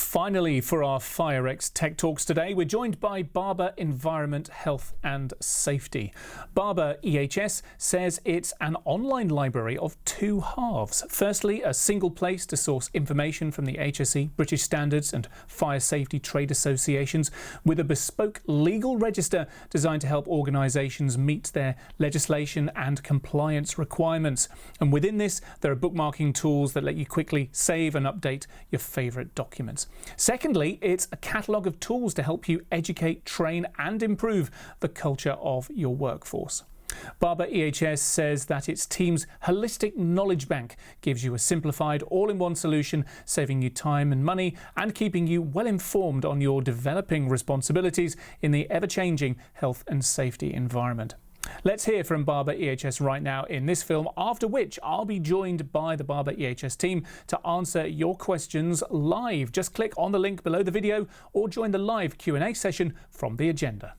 Finally, for our FIREX Tech Talks today, we're joined by Barbour Environment, Health and Safety. Barbour EHS says it's an online library of two halves. Firstly, a single place to source information from the HSE, British Standards and Fire Safety Trade Associations, with a bespoke legal register designed to help organisations meet their legislation and compliance requirements. And within this, there are bookmarking tools that let you quickly save and update your favourite documents. Secondly, it's a catalogue of tools to help you educate, train and improve the culture of your workforce. Barbour EHS says that its team's holistic knowledge bank gives you a simplified, all-in-one solution, saving you time and money and keeping you well informed on your developing responsibilities in the ever-changing health and safety environment. Let's hear from Barbour EHS right now in this film, after which I'll be joined by the Barbour EHS team to answer your questions live. Just click on the link below the video or join the live Q&A session from the agenda.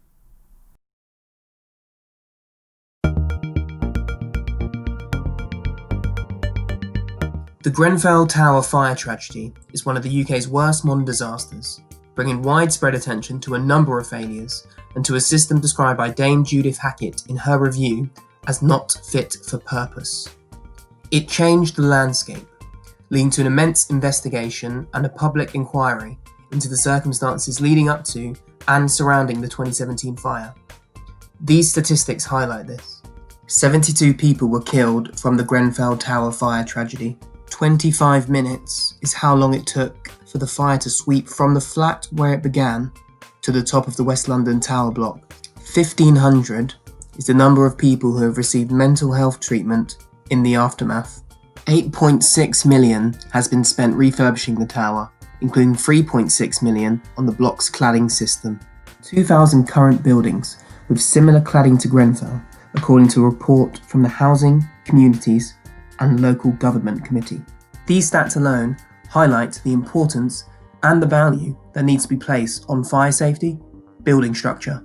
The Grenfell Tower fire tragedy is one of the UK's worst modern disasters, bringing widespread attention to a number of failures and to a system described by Dame Judith Hackett in her review as not fit for purpose. It changed the landscape, leading to an immense investigation and a public inquiry into the circumstances leading up to and surrounding the 2017 fire. These statistics highlight this. 72 people were killed from the Grenfell Tower fire tragedy. 25 minutes is how long it took for the fire to sweep from the flat where it began to the top of the West London Tower block. 1,500 is the number of people who have received mental health treatment in the aftermath. 8.6 million has been spent refurbishing the tower, including 3.6 million on the block's cladding system. 2,000 current buildings with similar cladding to Grenfell, according to a report from the Housing, Communities and Local Government Committee. These stats alone highlight the importance and the value that needs to be placed on fire safety, building structure,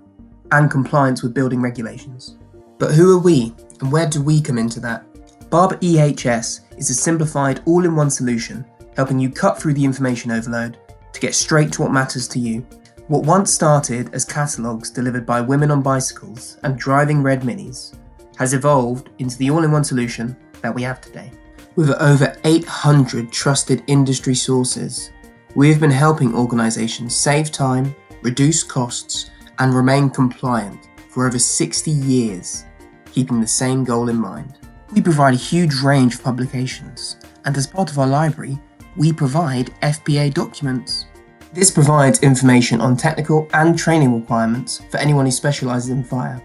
and compliance with building regulations. But who are we, and where do we come into that? Barbour EHS is a simplified, all-in-one solution, helping you cut through the information overload to get straight to what matters to you. What once started as catalogues delivered by women on bicycles and driving red minis has evolved into the all-in-one solution that we have today. With over 800 trusted industry sources, we have been helping organisations save time, reduce costs, and remain compliant for over 60 years, keeping the same goal in mind. We provide a huge range of publications, and as part of our library, we provide FPA documents. This provides information on technical and training requirements for anyone who specialises in fire,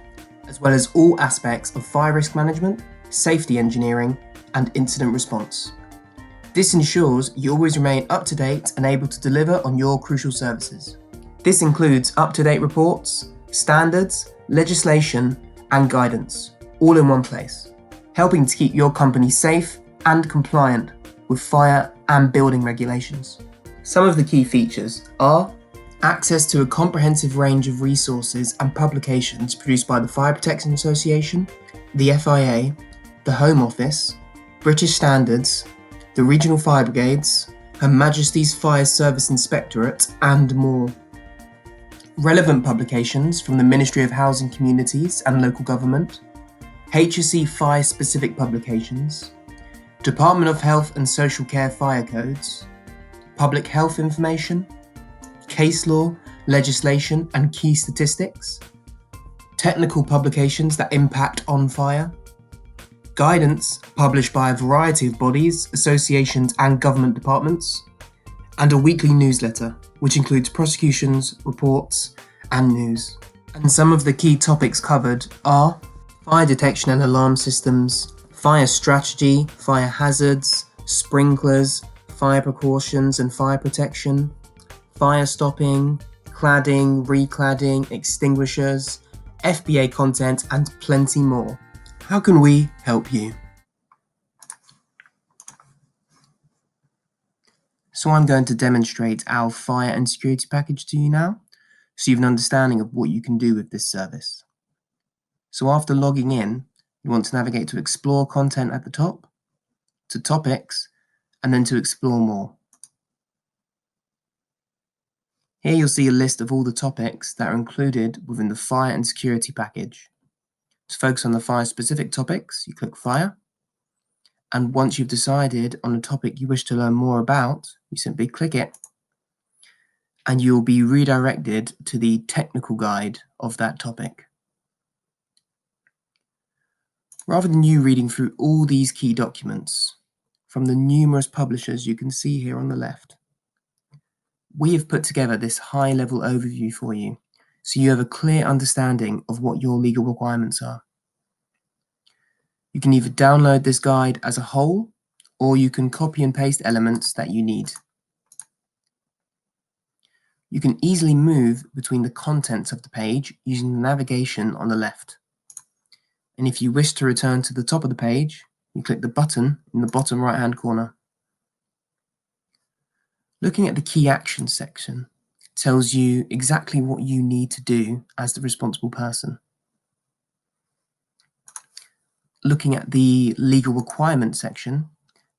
as well as all aspects of fire risk management, safety engineering, and incident response. This ensures you always remain up to date and able to deliver on your crucial services. This includes up-to-date reports, standards, legislation, and guidance, all in one place, helping to keep your company safe and compliant with fire and building regulations. Some of the key features are access to a comprehensive range of resources and publications produced by the Fire Protection Association, the FIA, the Home Office, British Standards, the Regional Fire Brigades, Her Majesty's Fire Service Inspectorate, and more. Relevant publications from the Ministry of Housing, Communities and Local Government, HSE fire-specific publications, Department of Health and Social Care fire codes, public health information, case law, legislation and key statistics, technical publications that impact on fire, guidance published by a variety of bodies, associations and government departments, and a weekly newsletter which includes prosecutions, reports and news. And some of the key topics covered are fire detection and alarm systems, fire strategy, fire hazards, sprinklers, fire precautions and fire protection, fire stopping, cladding, recladding, extinguishers, FBA content and plenty more. How can we help you? So I'm going to demonstrate our fire and security package to you now, so you have an understanding of what you can do with this service. So after logging in, you want to navigate to Explore Content at the top, to Topics, and then to Explore More. Here you'll see a list of all the topics that are included within the fire and security package. To focus on the fire-specific topics, you click Fire, and once you've decided on a topic you wish to learn more about, you simply click it, and you'll be redirected to the technical guide of that topic. Rather than you reading through all these key documents from the numerous publishers you can see here on the left, we have put together this high-level overview for you, so you have a clear understanding of what your legal requirements are. You can either download this guide as a whole, or you can copy and paste elements that you need. You can easily move between the contents of the page using the navigation on the left. And if you wish to return to the top of the page, you click the button in the bottom right-hand corner. Looking at the key actions section tells you exactly what you need to do as the responsible person. Looking at the legal requirements section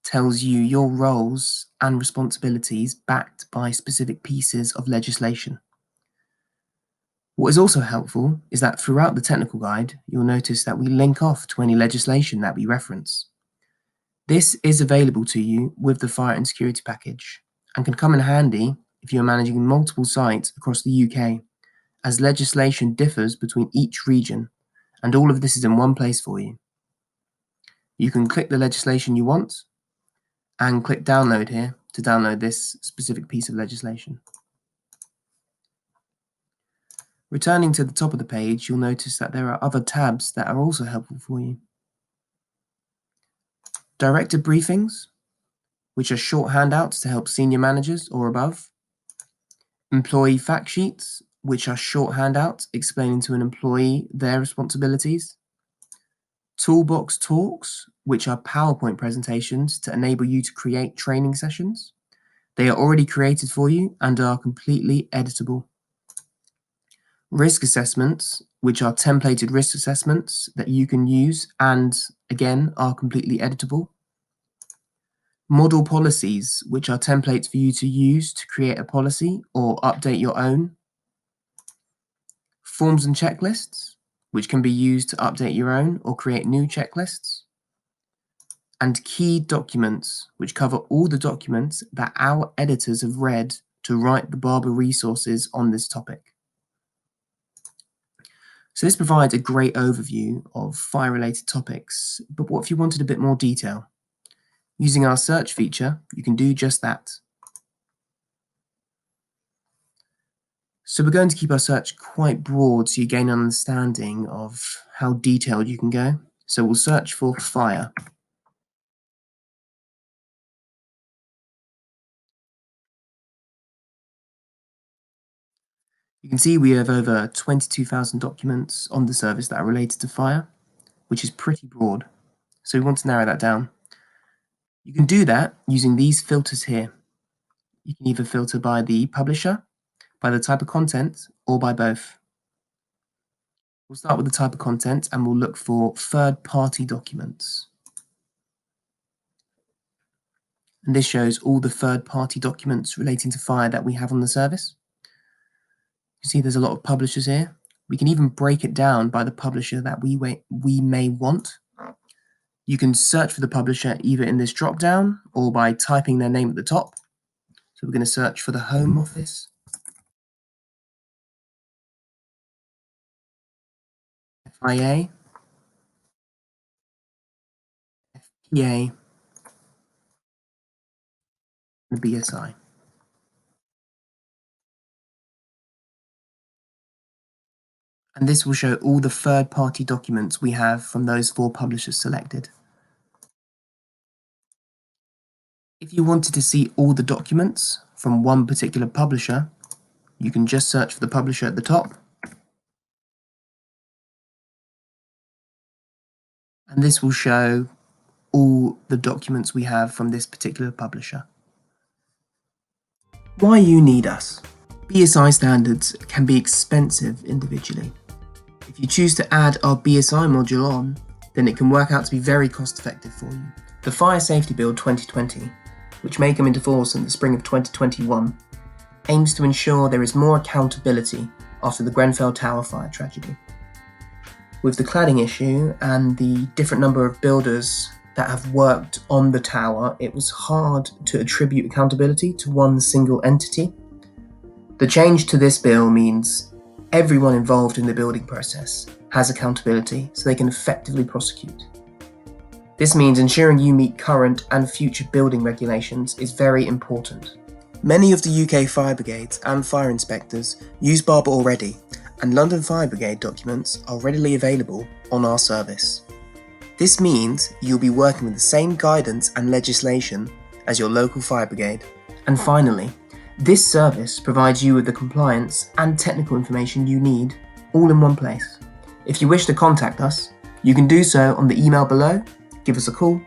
tells you your roles and responsibilities backed by specific pieces of legislation. What is also helpful is that throughout the technical guide, you'll notice that we link off to any legislation that we reference. This is available to you with the fire and security package and can come in handy if you're managing multiple sites across the UK, as legislation differs between each region, and all of this is in one place for you. You can click the legislation you want and click download here to download this specific piece of legislation. Returning to the top of the page, you'll notice that there are other tabs that are also helpful for you. Director briefings, which are short handouts to help senior managers or above. Employee fact sheets, which are short handouts explaining to an employee their responsibilities. Toolbox talks, which are PowerPoint presentations to enable you to create training sessions. They are already created for you and are completely editable. Risk assessments, which are templated risk assessments that you can use and, again, are completely editable. Model policies, which are templates for you to use to create a policy or update your own. Forms and checklists, which can be used to update your own or create new checklists. And key documents, which cover all the documents that our editors have read to write the Barbour resources on this topic. So this provides a great overview of fire-related topics, but what if you wanted a bit more detail? Using our search feature, you can do just that. So we're going to keep our search quite broad so you gain an understanding of how detailed you can go. So we'll search for fire. You can see we have over 22,000 documents on the service that are related to fire, which is pretty broad. So we want to narrow that down. You can do that using these filters here. You can either filter by the publisher, by the type of content, or by both. We'll start with the type of content and we'll look for third-party documents. And this shows all the third-party documents relating to fire that we have on the service. You see there's a lot of publishers here. We can even break it down by the publisher that we may want. You can search for the publisher either in this drop-down or by typing their name at the top. So we're going to search for the Home Office. FIA, FPA, and BSI. And this will show all the third-party documents we have from those 4 publishers selected. If you wanted to see all the documents from one particular publisher, you can just search for the publisher at the top. And this will show all the documents we have from this particular publisher. Why you need us? BSI standards can be expensive individually. If you choose to add our BSI module on, then it can work out to be very cost effective for you. The Fire Safety Bill 2020, which may come into force in the spring of 2021, aims to ensure there is more accountability after the Grenfell Tower fire tragedy. With the cladding issue and the different number of builders that have worked on the tower, it was hard to attribute accountability to one single entity. The change to this bill means everyone involved in the building process has accountability so they can effectively prosecute. This means ensuring you meet current and future building regulations is very important. Many of the UK fire brigades and fire inspectors use Barbour already, and London Fire Brigade documents are readily available on our service. This means you'll be working with the same guidance and legislation as your local fire brigade. And finally, this service provides you with the compliance and technical information you need all in one place. If you wish to contact us, you can do so on the email below, give us a call,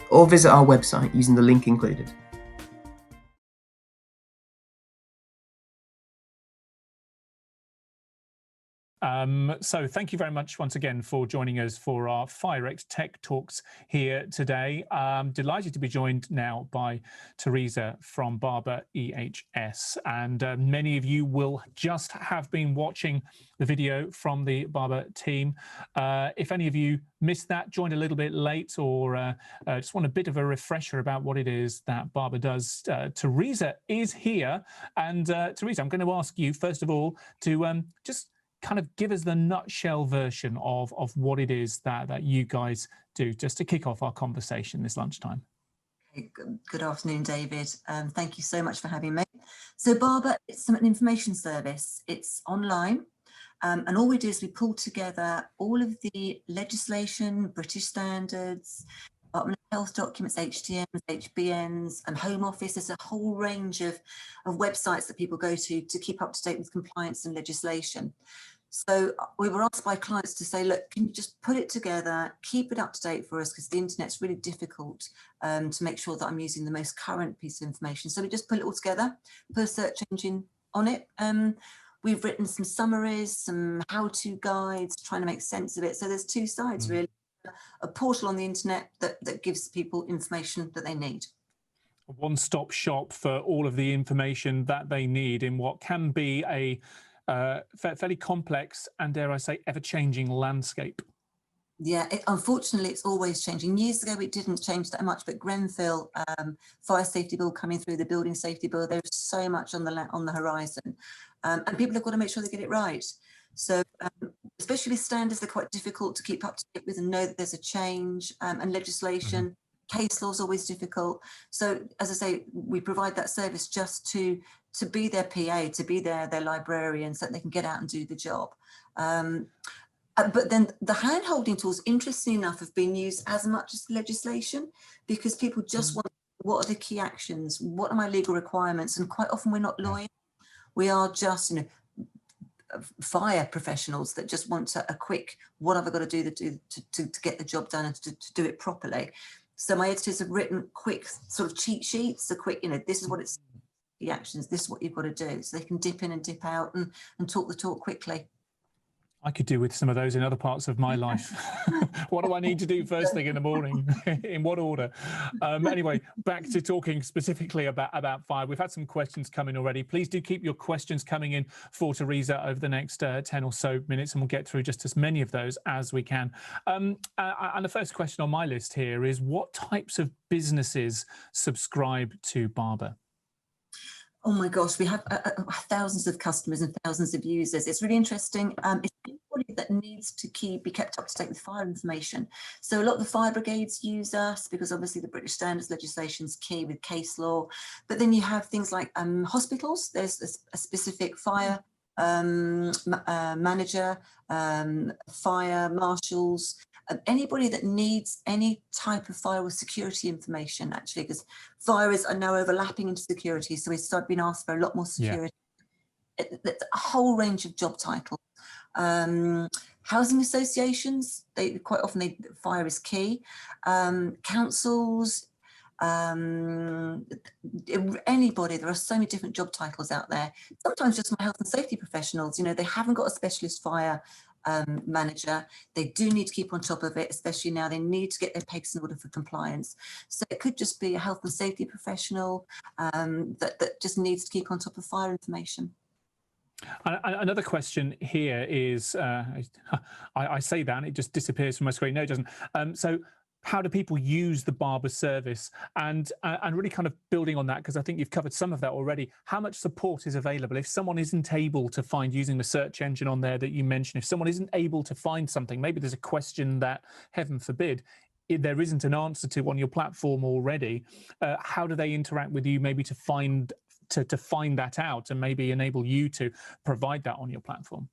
or visit our website using the link included. So thank you very much once again for joining us for our FIREX Tech Talks here today. Delighted to be joined now by Teresa from Barbour EHS. And many of you will just have been watching the video from the Barbour team. If any of you missed that, joined a little bit late, or just want a bit of a refresher about what it is that Barbour does, Teresa is here. And Teresa, I'm going to ask you, first of all, to just kind of give us the nutshell version of what it is that you guys do, just to kick off our conversation this lunchtime. Good afternoon, David. Thank you so much for having me. So Barbour, it's an information service. It's online. And all we do is we pull together all of the legislation, British standards, Department of Health documents, HTMs, HBNs, and Home Office. There's a whole range of websites that people go to keep up to date with compliance and legislation. So we were asked by clients to say, look, can you just put it together, keep it up to date for us, because the internet's really difficult to make sure that I'm using the most current piece of information. So we just put it all together, put a search engine on it. We've written some summaries, some how-to guides, trying to make sense of it. So there's two sides, really. A portal on the internet that gives people information that they need. A one-stop shop for all of the information that they need in what can be a fairly complex and, dare I say, ever-changing landscape. Yeah, unfortunately, it's always changing. Years ago, it didn't change that much, but Grenfell fire safety bill coming through, the building safety bill, there's so much on the horizon, and people have got to make sure they get it right. So especially with standards, they're quite difficult to keep up to date with and know that there's a change, and legislation. Case law is always difficult. So as I say, we provide that service just to be their PA, to be their librarian, so that they can get out and do the job. But then the hand-holding tools, interestingly enough, have been used as much as legislation, because people just want, what are the key actions? What are my legal requirements? And quite often we're not lawyers. We are just, fire professionals that just want a quick, what have I got to do to get the job done and to do it properly. So my editors have written quick sort of cheat sheets, a quick, this is what it's, the actions, this is what you've got to do. So they can dip in and dip out and talk the talk quickly. I could do with some of those in other parts of my life. What do I need to do first thing in the morning? In what order? Anyway, back to talking specifically about fire. We've had some questions come in already. Please do keep your questions coming in for Teresa over the next 10 or so minutes, and we'll get through just as many of those as we can. And the first question on my list here is, what types of businesses subscribe to Barbour? Oh my gosh, we have thousands of customers and thousands of users. It's really interesting. It's anybody that needs to be kept up to date with fire information. So a lot of the fire brigades use us because obviously the British standards legislation is key with case law. But then you have things like hospitals. There's a specific fire manager, fire marshals, anybody that needs any type of fire or security information, actually, because fires are now overlapping into security. So we've been asked for a lot more security. Yeah. It's a whole range of job titles. Housing associations, quite often fire is key. Councils, anybody, there are so many different job titles out there. Sometimes just my health and safety professionals, they haven't got a specialist fire manager. They do need to keep on top of it, especially now they need to get their pegs in order for compliance. So it could just be a health and safety professional that just needs to keep on top of fire information. Another question here is, I say that and it just disappears from my screen. No, it doesn't. So how do people use the Barbour service? And really kind of building on that, because I think you've covered some of that already, how much support is available? If someone isn't able to find, using the search engine on there that you mentioned, if someone isn't able to find something, maybe there's a question that, heaven forbid, there isn't an answer to on your platform already, how do they interact with you maybe to find that out and maybe enable you to provide that on your platform?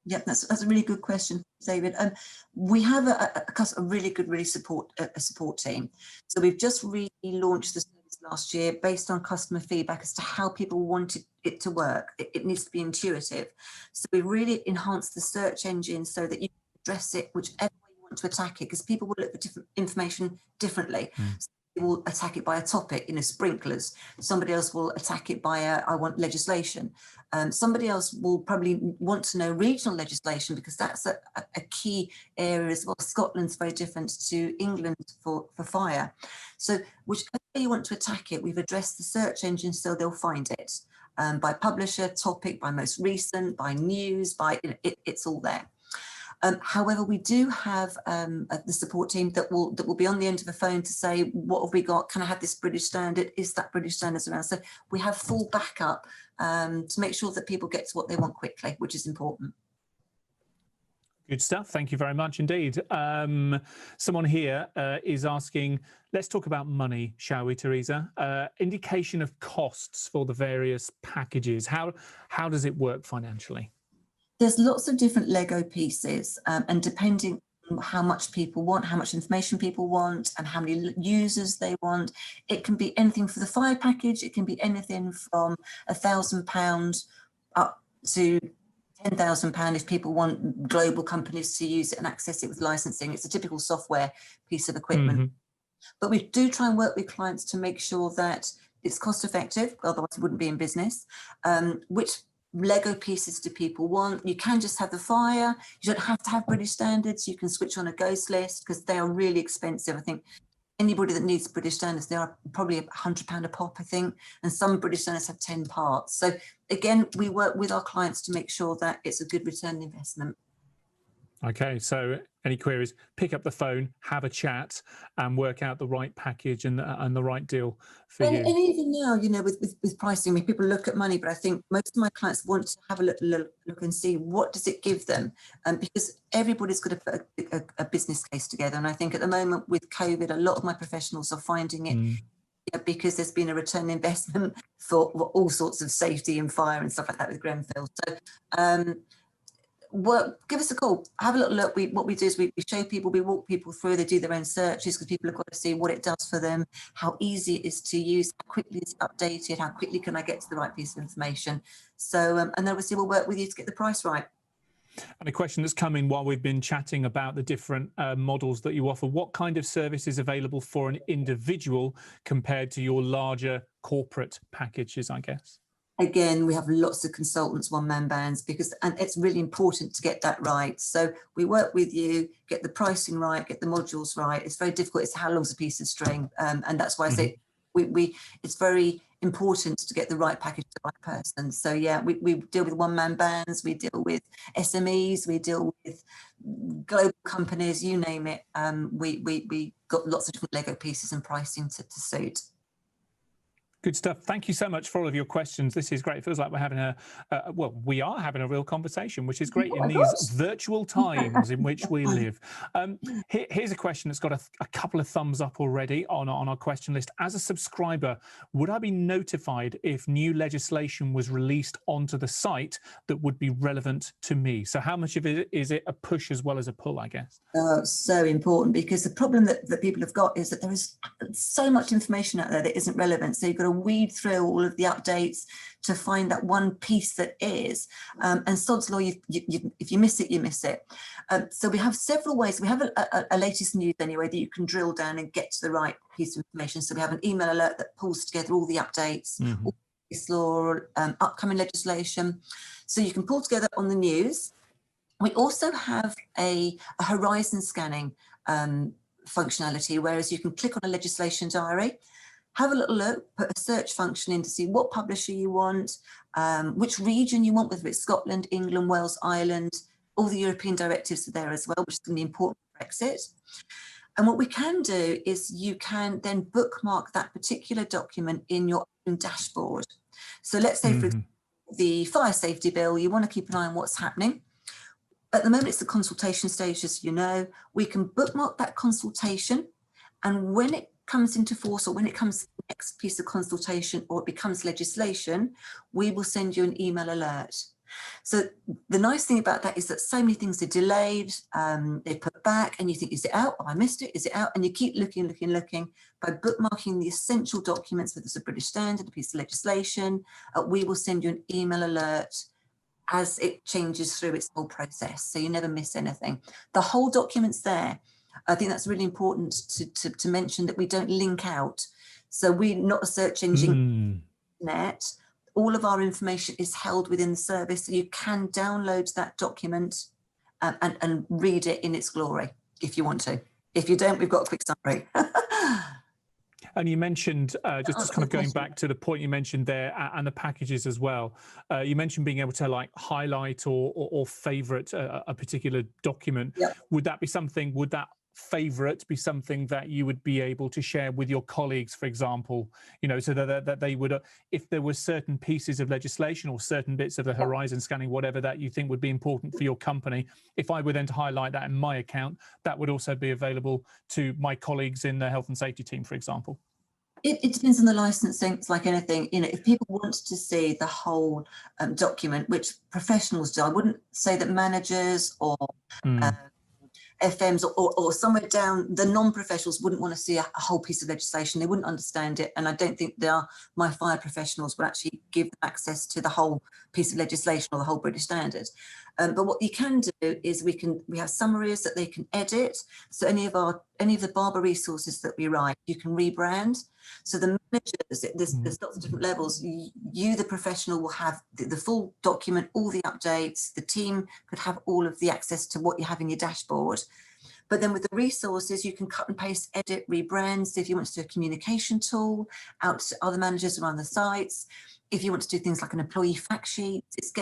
Yep, that's a really good question, David. We have a really good support team. So we've just relaunched the service last year based on customer feedback as to how people wanted it to work. It needs to be intuitive. So we really enhanced the search engine so that you can address it whichever way you want to attack it, because people will look for different information differently. So will attack it by a topic, sprinklers. Somebody else will attack it by I want legislation. Somebody else will probably want to know regional legislation, because that's a key area as well. Scotland's very different to England for fire. So whichever way you want to attack it, we've addressed the search engine so they'll find it by publisher, topic, by most recent, by news, by it's all there. However, we do have the support team that will be on the end of the phone to say, what have we got? Can I have this British standard? Is that British standards around? So we have full backup to make sure that people get to what they want quickly, which is important. Good stuff. Thank you very much indeed. Someone here is asking, let's talk about money, shall we, Teresa? Indication of costs for the various packages. How does it work financially? There's lots of different Lego pieces, and depending on how much people want, how much information people want, and how many users they want, it can be anything for the fire package. It can be anything from £1,000 up to £10,000 if people want global companies to use it and access it with licensing. It's a typical software piece of equipment. But we do try and work with clients to make sure that it's cost effective, otherwise we wouldn't be in business. Which Lego pieces do people want? You can just have the fire. You don't have to have British standards. You can switch on a ghost list because they are really expensive. I think anybody that needs British standards, they are probably £100 a pop, I think. And some British standards have 10 parts. So again, we work with our clients to make sure that it's a good return on investment. Okay, so any queries, pick up the phone, have a chat and work out the right package and the right deal for you. And even now, with pricing, people look at money, but I think most of my clients want to have a look and see what does it give them, because everybody's got to put a business case together. And I think at the moment with COVID, a lot of my professionals are finding it because there's been a return on investment for all sorts of safety and fire and stuff like that with Grenfell. So give us a call, have a little look. What we do is we show people, we walk people through, they do their own searches because people have got to see what it does for them, how easy it is to use, how quickly it's updated, how quickly can I get to the right piece of information. So, and then obviously we'll work with you to get the price right. And a question that's come in while we've been chatting about the different models that you offer, what kind of service is available for an individual compared to your larger corporate packages, I guess? Again, we have lots of consultants, one-man bands, and it's really important to get that right. So we work with you, get the pricing right, get the modules right. It's very difficult. It's how long's a piece of string, and that's why I say it's very important to get the right package to the right person. So yeah, we deal with one-man bands, we deal with SMEs, we deal with global companies, you name it. We got lots of different Lego pieces and pricing to suit. Good stuff. Thank you so much for all of your questions. This is great. It feels like we're having we are having a real conversation, which is great in these virtual times in which we live. Here's a question that's got a couple of thumbs up already on our question list. As a subscriber, would I be notified if new legislation was released onto the site that would be relevant to me? So how much of it is it a push as well as a pull, I guess? So important, because the problem that people have got is that there is so much information out there that isn't relevant. So you've got to weed through all of the updates to find that one piece that is, and sod's law, if you miss it, you miss it. So we have several ways. We have a latest news anyway that you can drill down and get to the right piece of information. So we have an email alert that pulls together all the updates, all this law, upcoming legislation. So you can pull together on the news, We also have a horizon scanning functionality, whereas you can click on a legislation diary, have a little look, put a search function in to see what publisher you want, which region you want, whether it's Scotland, England, Wales, Ireland. All the European directives are there as well, which is going to be important for Brexit. And what we can do is you can then bookmark that particular document in your own dashboard. So let's say, for example, the fire safety bill, you want to keep an eye on what's happening. At the moment, it's the consultation stage, as you know. We can bookmark that consultation, and when it comes into force, or when it comes to the next piece of consultation, or it becomes legislation, we will send you an email alert. So the nice thing about that is that so many things are delayed, they put back, and you think, is it out? Oh, I missed it, is it out? And you keep looking. By bookmarking the essential documents, whether it's a British standard, a piece of legislation, we will send you an email alert as it changes through its whole process, so you never miss anything. The whole document's there. I think that's really important to mention, that we don't link out. So we're not a search engine net. All of our information is held within the service, so you can download that document and read it in its glory if you want to. If you don't, we've got a quick summary. And you mentioned, just kind of going back to the point you mentioned there, and the packages as well. You mentioned being able to like highlight or favorite a particular document. Yep. Would that be something, would that favorite be something that you would be able to share with your colleagues, for example, you know, so that they would, if there were certain pieces of legislation or certain bits of the horizon scanning, whatever that you think would be important for your company, if I were then to highlight that in my account, that would also be available to my colleagues in the health and safety team, for example? It depends on the licensing. It's like anything, you know, if people want to see the whole document, which professionals do, I wouldn't say that managers or FMs or somewhere down, the non-professionals wouldn't want to see a whole piece of legislation. They wouldn't understand it. And I don't think my fire professionals would actually give them access to the whole piece of legislation or the whole British standard. But what you can do is we have summaries that they can edit. So any of the Barbour resources that we write, you can rebrand. So the managers, there's lots of different levels. You, the professional, will have the full document, all the updates. The team could have all of the access to what you have in your dashboard. But then with the resources, you can cut and paste, edit, rebrand. So if you want to do a communication tool out to other managers around the sites, if you want to do things like an employee fact sheet, it's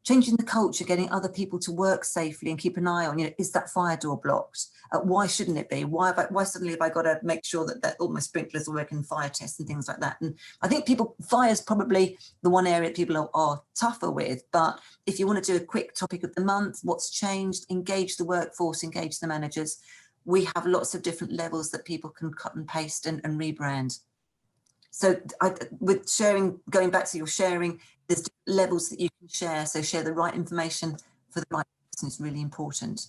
changing the culture, getting other people to work safely and keep an eye on, you know, is that fire door blocked? Why shouldn't it be? Why suddenly have I got to make sure that all my sprinklers are working, fire tests and things like that? And I think fire is probably the one area that people are tougher with. But if you want to do a quick topic of the month, what's changed, engage the workforce, engage the managers, we have lots of different levels that people can cut and paste and rebrand. So with sharing, going back to your sharing, there's levels that you can share. So share the right information for the right person is really important.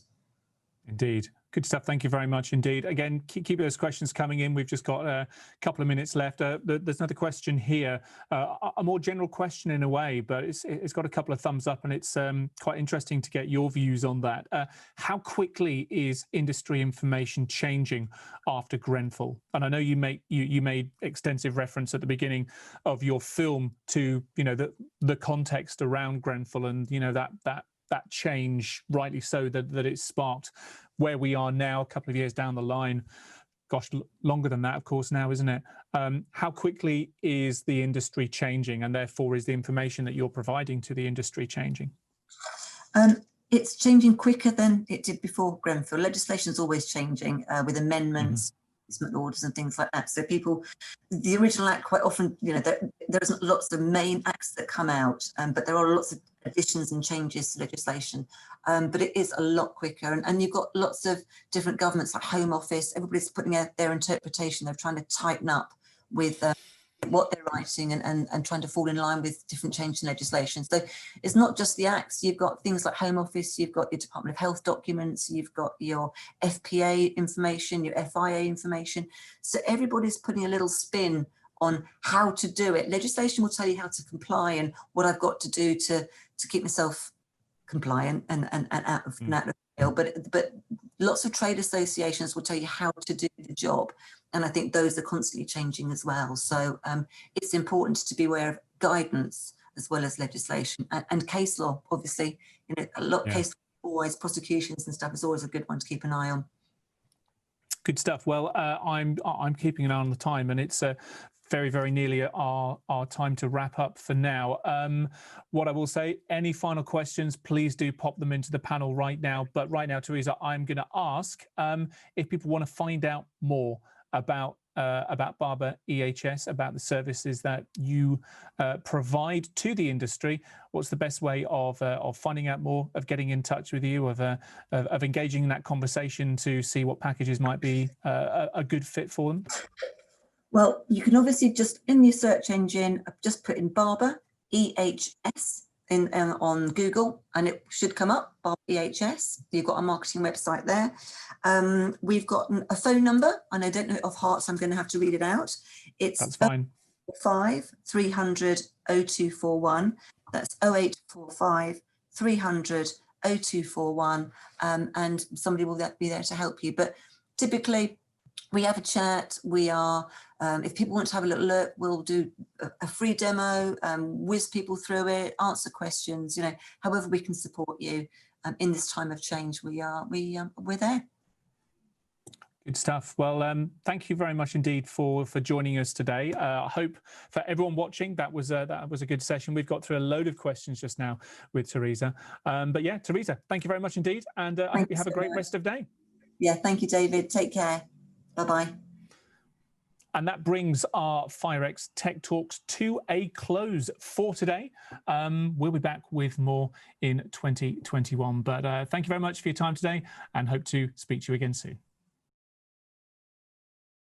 Indeed. Good stuff. Thank you very much indeed. Again, keep those questions coming in. We've just got a couple of minutes left. There's another question here, a more general question in a way, but it's got a couple of thumbs up, and it's quite interesting to get your views on that. How quickly is industry information changing after Grenfell? And I know you made extensive reference at the beginning of your film to, you know, the context around Grenfell, and, you know, that change, rightly so, that it sparked where we are now, a couple of years down the line. Gosh, longer than that, of course, now, isn't it? How quickly is the industry changing, and therefore is the information that you're providing to the industry changing? It's changing quicker than it did before Grenfell. Legislation is always changing with amendments, orders and things like that. So the original Act, quite often, you know, there isn't lots of main acts that come out, but there are lots of additions and changes to legislation. But it is a lot quicker, and you've got lots of different governments like Home Office. Everybody's putting out their interpretation. They're trying to tighten up with what they're writing and trying to fall in line with different changes in legislation. So it's not just the acts. You've got things like Home Office, you've got your Department of Health documents, you've got your FPA information, your FIA information. So everybody's putting a little spin on how to do it. Legislation will tell you how to comply and what I've got to do to keep myself compliant and out of jail. But lots of trade associations will tell you how to do the job. And I think those are constantly changing as well. So it's important to be aware of guidance as well as legislation and case law, obviously. You know, a lot of case law always prosecutions and stuff is always a good one to keep an eye on. Good stuff. Well, I'm keeping an eye on the time, and it's very, very nearly our time to wrap up for now. What I will say, any final questions, please do pop them into the panel right now. But right now, Teresa, I'm going to ask if people want to find out more about Barbour EHS, about the services that you provide to the industry. What's the best way of finding out more, of getting in touch with you, of engaging in that conversation to see what packages might be a good fit for them? Well, you can obviously just in your search engine, just put in Barbour EHS on Google, and it should come up, Barbour EHS. You've got a marketing website there. We've got a phone number, and I don't know it off heart, so I'm going to have to read it out. That's fine. 5 300 0241. That's 0845 300 0241, and somebody will be there to help you. But typically, we have a chat. We are, if people want to have a little look, we'll do a free demo, whiz people through it, answer questions. You know, however we can support you in this time of change, we're there. Good stuff. Well, thank you very much indeed for joining us today. I hope for everyone watching that was a good session. We've got through a load of questions just now with Teresa. But yeah, Teresa, thank you very much indeed, and I hope you have a great rest of the day. Yeah, thank you, David. Take care. Bye-bye. And that brings our FIREX Tech Talks to a close for today. We'll be back with more in 2021. But thank you very much for your time today, and hope to speak to you again soon.